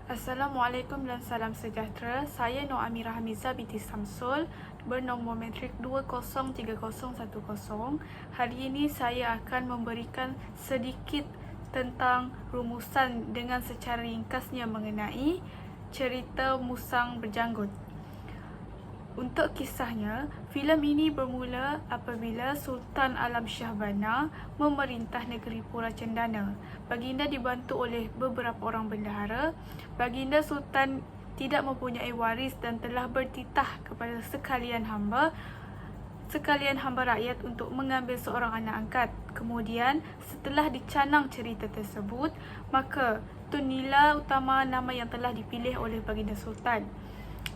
Assalamualaikum dan salam sejahtera. Saya Nur Amirah Hamizah binti Samsul, bernombor matrik 203010. Hari ini saya akan memberikan sedikit tentang rumusan dengan secara ringkasnya mengenai cerita Musang Berjanggut. Untuk kisahnya, filem ini bermula apabila Sultan Alam Shah Bana memerintah negeri Pura Cendana. Baginda dibantu oleh beberapa orang bendahara. Baginda Sultan tidak mempunyai waris dan telah bertitah kepada sekalian hamba rakyat untuk mengambil seorang anak angkat. Kemudian, setelah dicanang cerita tersebut, maka Tun Nila Utama nama yang telah dipilih oleh Baginda Sultan.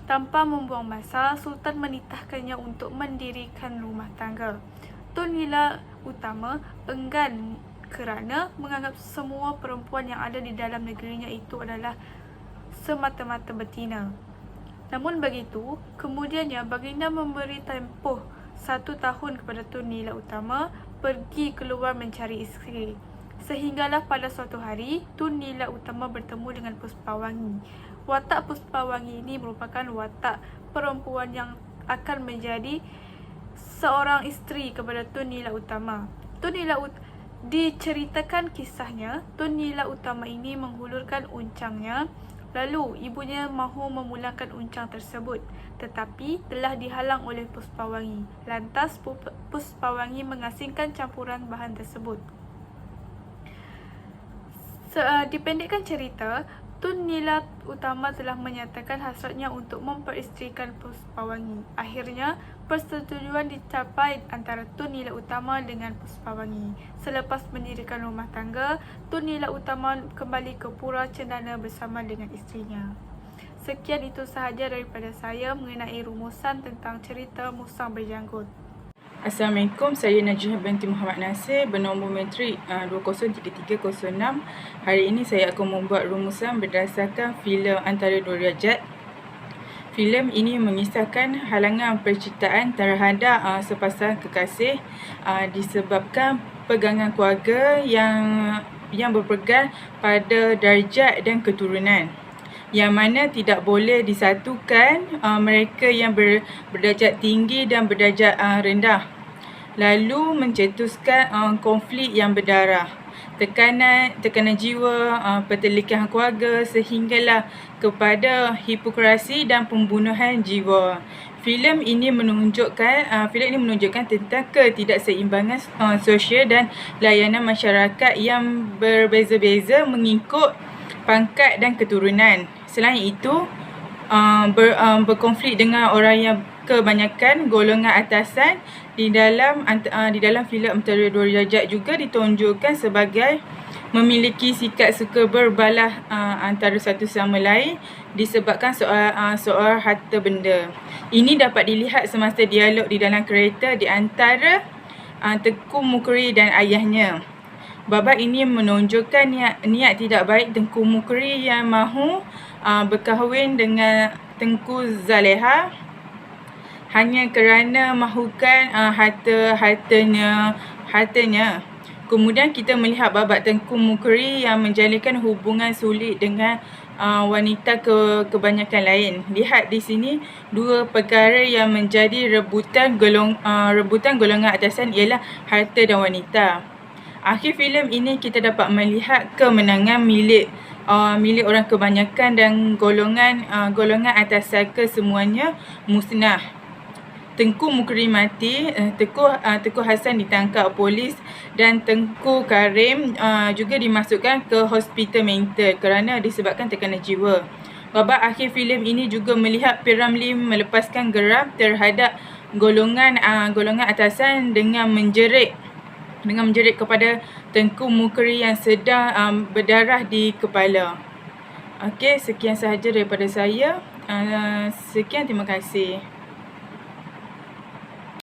Tanpa membuang masa, Sultan menitahkannya untuk mendirikan rumah tangga. Tun Nila Utama enggan kerana menganggap semua perempuan yang ada di dalam negerinya itu adalah semata-mata betina. Namun begitu, kemudiannya Baginda memberi tempoh 1 tahun kepada Tun Nila Utama pergi keluar mencari isteri. Sehinggalah pada suatu hari, Tun Nila Utama bertemu dengan Puspawangi. Watak Puspawangi ini merupakan watak perempuan yang akan menjadi seorang isteri kepada Tun Nila Utama. Diceritakan kisahnya, Tun Nila Utama ini menghulurkan uncangnya, lalu ibunya mahu memulakan uncang tersebut, tetapi telah dihalang oleh Puspawangi. Lantas Puspawangi mengasingkan campuran bahan tersebut. Dipendekkan cerita, Tun Nila Utama telah menyatakan hasratnya untuk memperisterikan Puspawangi. Akhirnya, persetujuan dicapai antara Tun Nila Utama dengan Puspawangi. Selepas mendirikan rumah tangga, Tun Nila Utama kembali ke Pura Cendana bersama dengan isterinya. Sekian itu sahaja daripada saya mengenai rumusan tentang cerita Musang Berjanggut. Assalamualaikum, saya Najihah binti Muhammad Nasir, bernombor matrik 203306. Hari ini saya akan membuat rumusan berdasarkan filem Antara Dua Derajat. Filem ini mengisahkan halangan percintaan terhadap sepasang kekasih disebabkan pegangan keluarga yang berpegang pada darjat dan keturunan, yang mana tidak boleh disatukan mereka yang berdarjat tinggi dan berdarjat rendah, lalu mencetuskan konflik yang berdarah, tekanan jiwa, pertelikahan keluarga sehinggalah kepada hipokrasi dan pembunuhan jiwa. Filem ini menunjukkan tentang ketidakseimbangan sosial dan layanan masyarakat yang berbeza-beza mengikut pangkat dan keturunan. Selain itu, berkonflik dengan orang yang kebanyakan golongan atasan. Di dalam filem Antara Dua Derajat juga ditunjukkan sebagai memiliki sikap suka berbalah antara satu sama lain disebabkan soal harta benda. Ini dapat dilihat semasa dialog di dalam kereta di antara Tengku Mukri dan ayahnya. Babak ini menunjukkan niat tidak baik Tengku Mukri yang mahu berkahwin dengan Tengku Zaleha hanya kerana mahukan hartanya. Kemudian kita melihat babak Tengku Mukri yang menjalinkan hubungan sulit dengan wanita kebanyakan lain. Lihat di sini, dua perkara yang menjadi rebutan golongan atasan ialah harta dan wanita. Akhir filem ini kita dapat melihat kemenangan milik orang kebanyakan dan golongan atasan kesemuanya musnah. Tengku Mukri mati, Tengku Hasan ditangkap polis dan Tengku Karim juga dimasukkan ke hospital mental kerana disebabkan tekanan jiwa. Babak akhir filem ini juga melihat P. Ramlee melepaskan geram terhadap golongan atasan dengan menjerit kepada Tengku Mukri yang sedang berdarah di kepala. Okey, sekian sahaja daripada saya. Sekian, terima kasih.